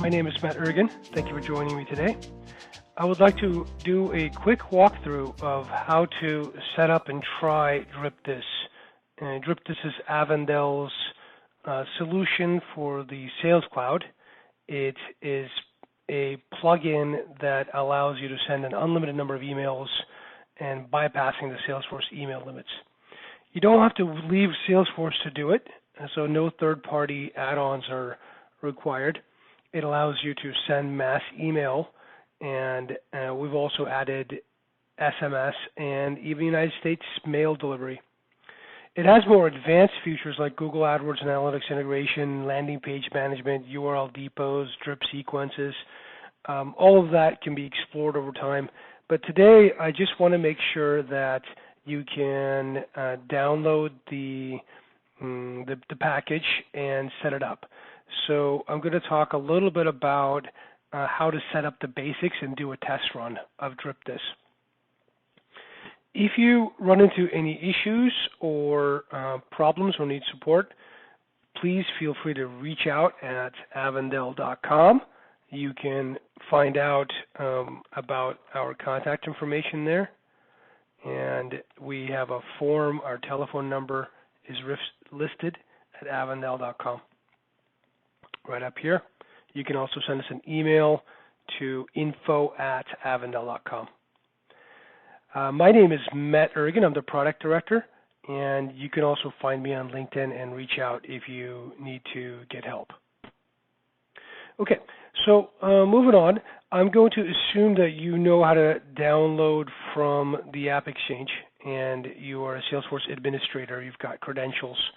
My name is Matt Ergen. Thank you for joining me today. I would like to do a quick walkthrough of how to set up and try DripThis. DripThis is Avandel's solution for the Sales Cloud. It is a plugin that allows you to send an unlimited number of emails and bypassing the Salesforce email limits. You don't have to leave Salesforce to do it, so no third-party add-ons are required. It allows you to send mass email, and we've also added SMS and even United States mail delivery. It has more advanced features like Google AdWords Analytics integration, landing page management, URL depots, drip sequences. All of that can be explored over time. But today, I just want to make sure that you can download the package and set it up. So I'm going to talk a little bit about how to set up the basics and do a test run of DripThis. If you run into any issues or problems or need support, please feel free to reach out at avandel.com. You can find out about our contact information there. And we have a form. Our telephone number is listed at avandel.com. Right up here. You can also send us an email to info@avandel.com. My name is Matt Ergen. I'm the product director, and you can also find me on LinkedIn and reach out if you need to get help. Okay, so moving on, I'm going to assume that you know how to download from the App Exchange, and you are a Salesforce administrator. You've got credentials.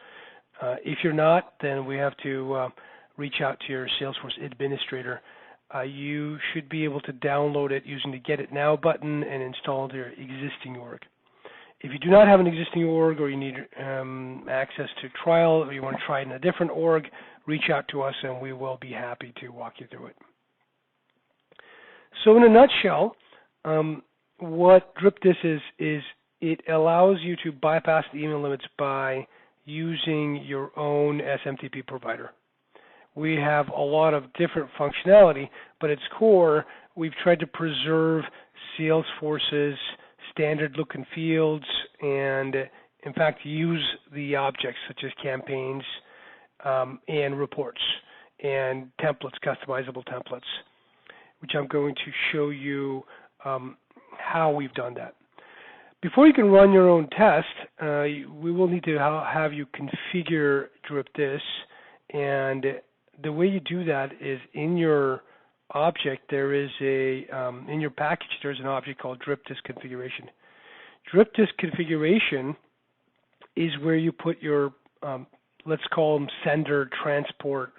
If you're not, then we have to reach out to your Salesforce administrator. You should be able to download it using the Get It Now button and install it to your existing org. If you do not have an existing org, or you need access to trial, or you want to try it in a different org, reach out to us and we will be happy to walk you through it. So in a nutshell, what DripThis is it allows you to bypass the email limits by using your own SMTP provider. We have a lot of different functionality, but at its core, we've tried to preserve Salesforce's standard look and fields and, in fact, use the objects such as campaigns and reports and templates, customizable templates, which I'm going to show you how we've done that. Before you can run your own test, we will need to have you configure DripThis, and the way you do that is in your object there is in your package there's an object called DripThis configuration. DripThis configuration is where you put your let's call them sender transport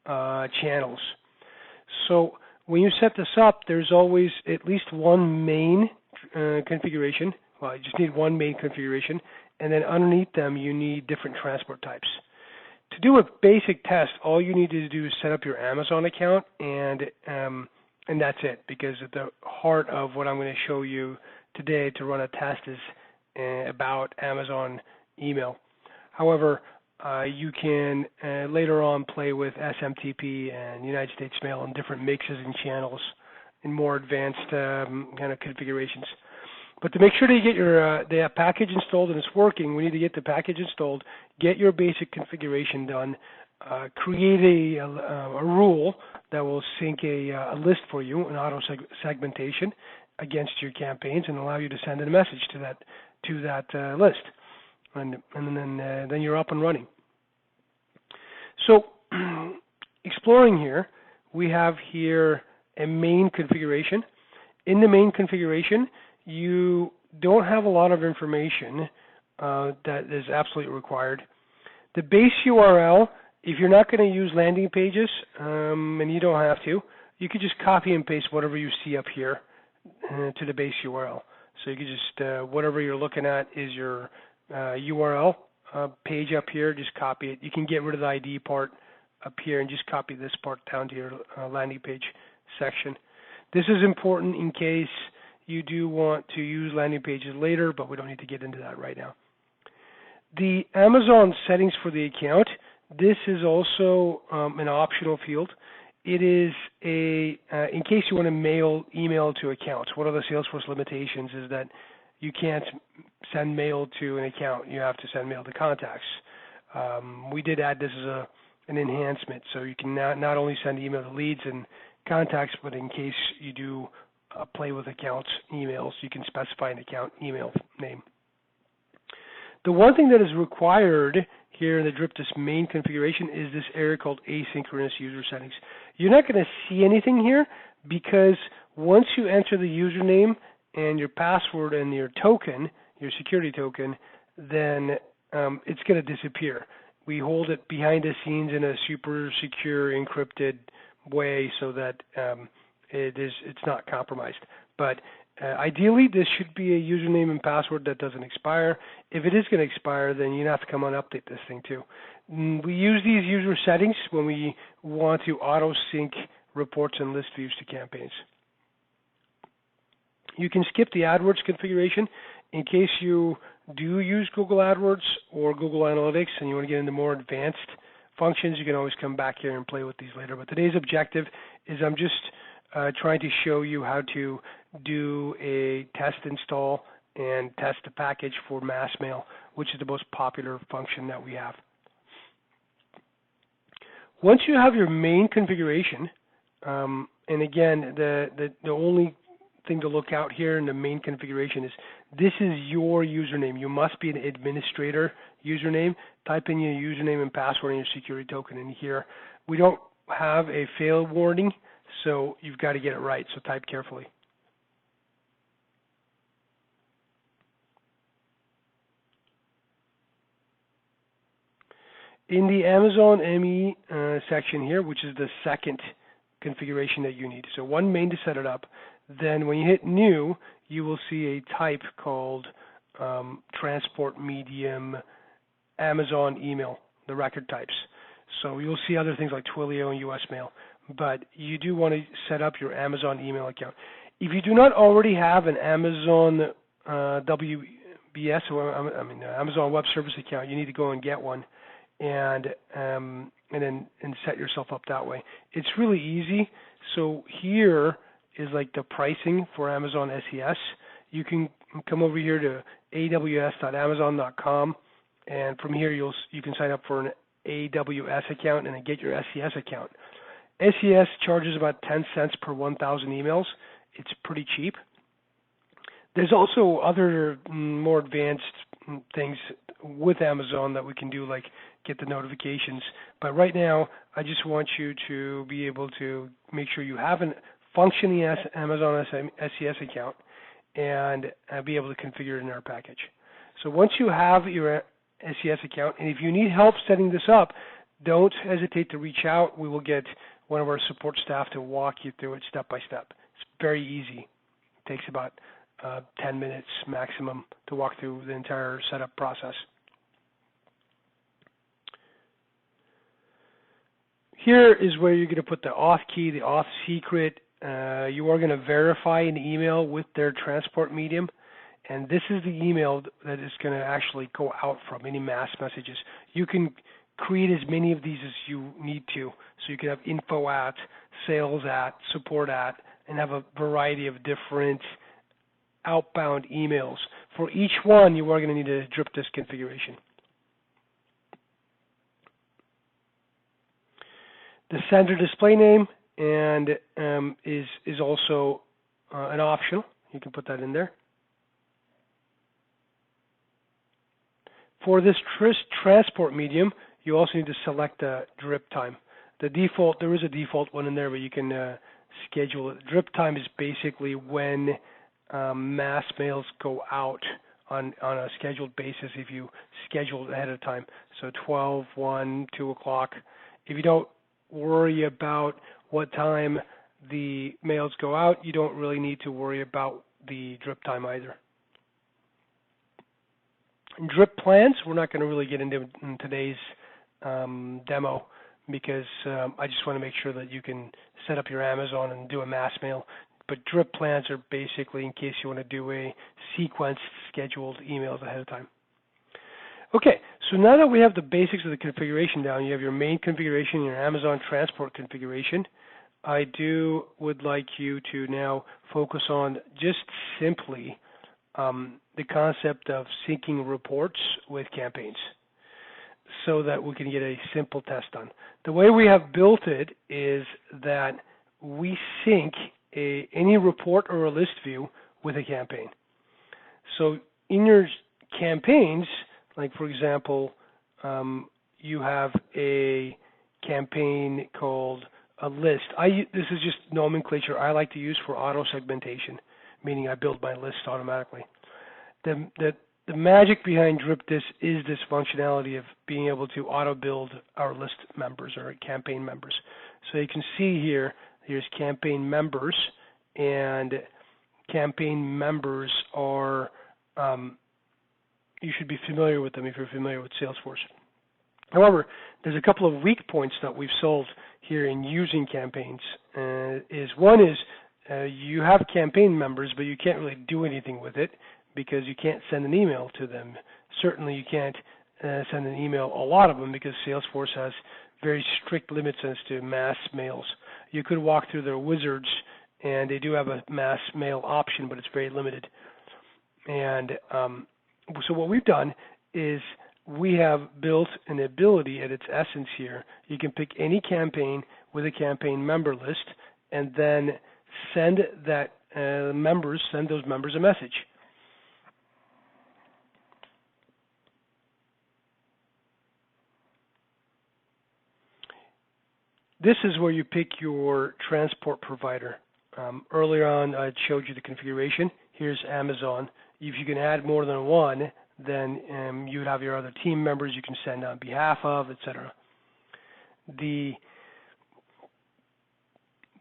channels. So when you set this up, there's always at least one main configuration. Well, you just need one main configuration, and then underneath them you need different transport types. To do a basic test, all you need to do is set up your Amazon account, and that's it, because at the heart of what I'm going to show you today to run a test is about Amazon email. However, you can later on play with SMTP and United States Mail and different mixes and channels in more advanced kind of configurations. But to make sure that you get your the package installed and it's working, we need to get the package installed, get your basic configuration done, create a rule that will sync a list for you, an auto segmentation against your campaigns, and allow you to send a message to that list, and then you're up and running. So exploring here, we have here a main configuration. In the main configuration, you don't have a lot of information that is absolutely required. The base URL, if you're not going to use landing pages, and you don't have to, you could just copy and paste whatever you see up here to the base URL. So you could just, whatever you're looking at is your URL page up here, just copy it. You can get rid of the ID part up here and just copy this part down to your landing page section. This is important in case you do want to use landing pages later, but we don't need to get into that right now. The Amazon settings for the account, this is also an optional field. it is in case you want to mail email to accounts. One of the Salesforce limitations is that you can't send mail to an account. You have to send mail to contacts. We did add this as an enhancement, so you can not only send email to leads and contacts, but in case you do play with accounts emails, you can specify an account email name. The one thing that is required here in the DripThis main configuration is this area called asynchronous user settings. You're not going to see anything here because once you enter the username and your password and your token, your security token, then it's going to disappear. We hold it behind the scenes in a super secure encrypted way so that it's not compromised. But ideally, this should be a username and password that doesn't expire. If it is going to expire, then you have to come on and update this thing too. We use these user settings when we want to auto-sync reports and list views to campaigns. You can skip the AdWords configuration in case you do use Google AdWords or Google Analytics and you want to get into more advanced functions. You can always come back here and play with these later. But today's objective is I'm just trying to show you how to do a test install and test a package for mass mail, which is the most popular function that we have. Once you have your main configuration, and again, the only thing to look out here in the main configuration is this is your username. You must be an administrator username. Type in your username and password and your security token in here. We don't have a fail warning, so you've got to get it right, so type carefully. In the Amazon ME section here, which is the second configuration that you need. So one main to set it up. Then when you hit new, you will see a type called transport medium Amazon email, the record types. So you'll see other things like Twilio and US Mail, but you do want to set up your Amazon email account. If you do not already have an Amazon WBS or Amazon Web Service account, you need to go and get one and set yourself up that way. It's really easy. So here is like the pricing for Amazon SES. You can come over here to aws.amazon.com, and from here you can sign up for an AWS account and then get your SES account. SES charges about 10 cents per 1,000 emails. It's pretty cheap. There's also other more advanced things with Amazon that we can do, like get the notifications. But right now, I just want you to be able to make sure you have a functioning Amazon SES account and be able to configure it in our package. So once you have your SES account, and if you need help setting this up, don't hesitate to reach out. We will get one of our support staff to walk you through it step by step. It's very easy. It takes about 10 minutes maximum to walk through the entire setup process. Here is where you're going to put the auth key, the auth secret. You are going to verify an email with their transport medium, and this is the email that is going to actually go out from any mass messages. You can create as many of these as you need to. So you can have info at, sales at, support at, and have a variety of different outbound emails. For each one, you are going to need a DripThis configuration. The sender display name and is also an optional. You can put that in there. For this transport medium, you also need to select the drip time. The default, there is a default one in there, but you can schedule it. Drip time is basically when mass mails go out on a scheduled basis if you schedule it ahead of time. So 12, 1, 2 o'clock. If you don't worry about what time the mails go out, you don't really need to worry about the drip time either. Drip plans, we're not going to really get into in today's demo because I just want to make sure that you can set up your Amazon and do a mass mail. But drip plans are basically in case you want to do a sequenced scheduled emails ahead of time. Okay, so now that we have the basics of the configuration down, you have your main configuration, your Amazon transport configuration. I would like you to now focus on just simply the concept of syncing reports with campaigns so that we can get a simple test done. The way we have built it is that we sync any report or a list view with a campaign. So in your campaigns, like for example, you have a campaign called a list. This is just nomenclature I like to use for auto segmentation, meaning I build my lists automatically. The magic behind DripThis is this functionality of being able to auto build our list members or campaign members. So you can see here, here's campaign members, and campaign members are, you should be familiar with them if you're familiar with Salesforce. However, there's a couple of weak points that we've solved here in using campaigns. One is you have campaign members, but you can't really do anything with it because you can't send an email to them. Certainly you can't send an email, a lot of them, because Salesforce has very strict limits as to mass mails. You could walk through their wizards, and they do have a mass mail option, but it's very limited. And so what we've done is we have built an ability at its essence here. You can pick any campaign with a campaign member list, and then send those members a message. This is where you pick your transport provider. Earlier on, I showed you the configuration. Here's Amazon. If you can add more than one, then you would have your other team members you can send on behalf of, etc. We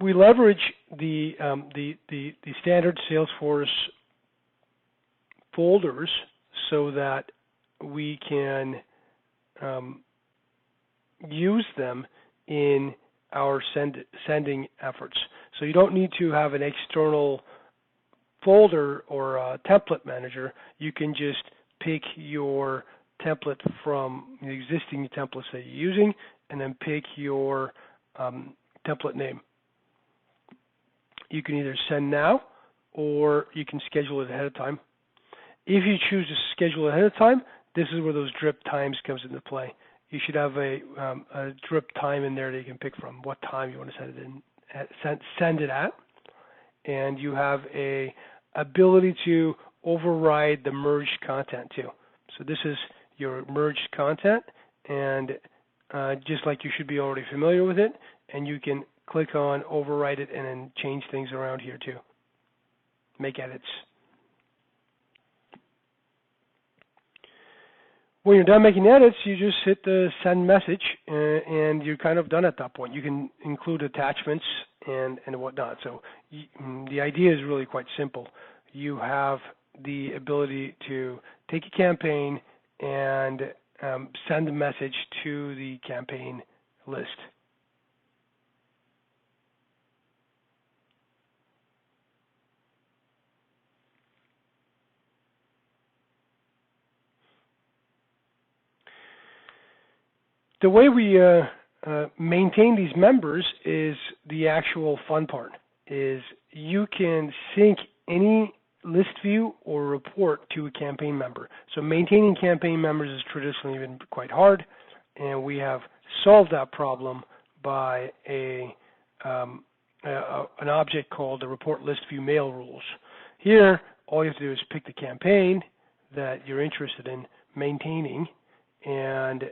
leverage the standard Salesforce folders so that we can use them in our sending efforts. So you don't need to have an external folder or a template manager. You can just pick your template from the existing templates that you're using, and then pick your template name. You can either send now, or you can schedule it ahead of time. If you choose to schedule it ahead of time, this is where those drip times comes into play. You should have a drip time in there that you can pick from, what time you want to send it at, and you have a ability to override the merged content too. So this is your merged content, and just like you should be already familiar with it, and you can click on override it and then change things around here too. Make edits. When you're done making edits, you just hit the send message, and you're kind of done at that point. You can include attachments and whatnot. So the idea is really quite simple. You have the ability to take a campaign and send a message to the campaign list. The way we maintain these members is the actual fun part. Is you can sync any list view or report to a campaign member. So maintaining campaign members has traditionally been quite hard, and we have solved that problem by an object called the report list view mail rules. Here, all you have to do is pick the campaign that you're interested in maintaining, and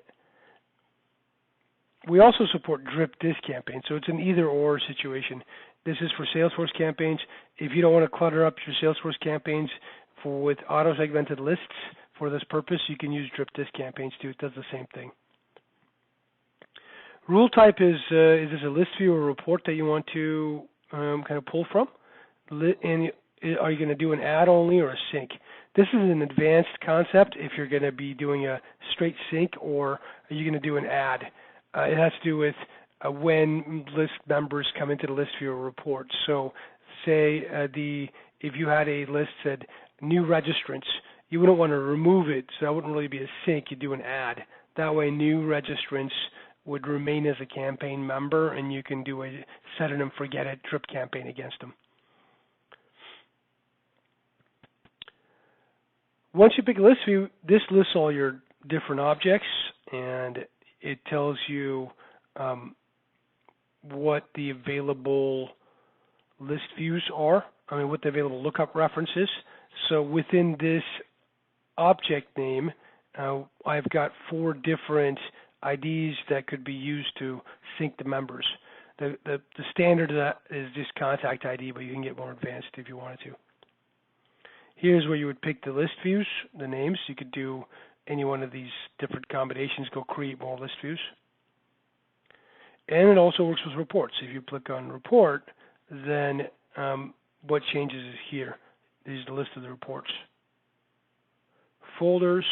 we also support DripThis campaigns, so it's an either-or situation. This is for Salesforce campaigns. If you don't want to clutter up your Salesforce campaigns with auto-segmented lists for this purpose, you can use DripThis campaigns too. It does the same thing. Rule type is this a list view or report that you want to kind of pull from? And are you going to do an add only or a sync? This is an advanced concept if you're going to be doing a straight sync, or are you going to do an add? It has to do with when list members come into the list view or report. So say if you had a list that said new registrants, you wouldn't want to remove it, so that wouldn't really be a sync. You'd do an add. That way new registrants would remain as a campaign member, and you can do a set it and forget it drip campaign against them. Once you pick a list view, this lists all your different objects, and it tells you what the available list views are. What the available lookup reference is. So within this object name, I've got 4 different IDs that could be used to sync the members. The standard of that is just contact ID, but you can get more advanced if you wanted to. Here's where you would pick the list views, the names. You could do any one of these different combinations, go create more list views. And it also works with reports. If you click on report, then what changes is here. This is the list of the reports. Folders,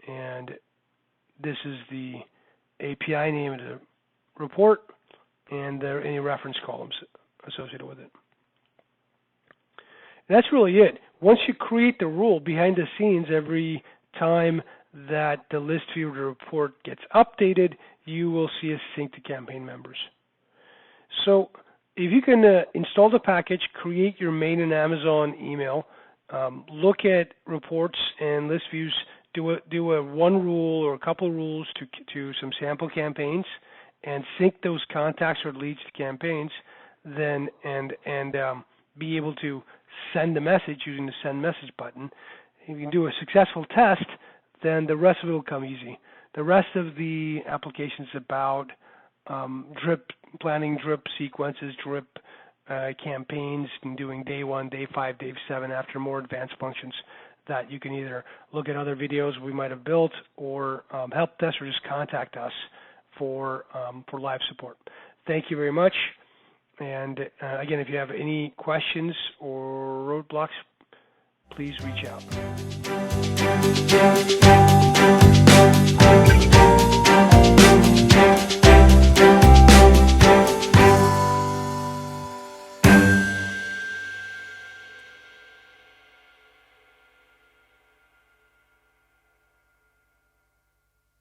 and this is the API name of the report, and there are any reference columns associated with it. And that's really it. Once you create the rule behind the scenes, every time that the list view of the report gets updated, you will see a sync to campaign members. So if you can install the package, create your main and Amazon email, look at reports and list views, do a one rule or a couple of rules to some sample campaigns, and sync those contacts or leads to campaigns, then and be able to send a message using the send message button. If you can do a successful test, then the rest of it will come easy. The rest of the application is about drip planning, drip sequences, drip campaigns, and doing day 1, day 5, day 7 after more advanced functions that you can either look at other videos we might have built, or help desk, or just contact us for live support. Thank you very much. And again, if you have any questions or roadblocks, please reach out.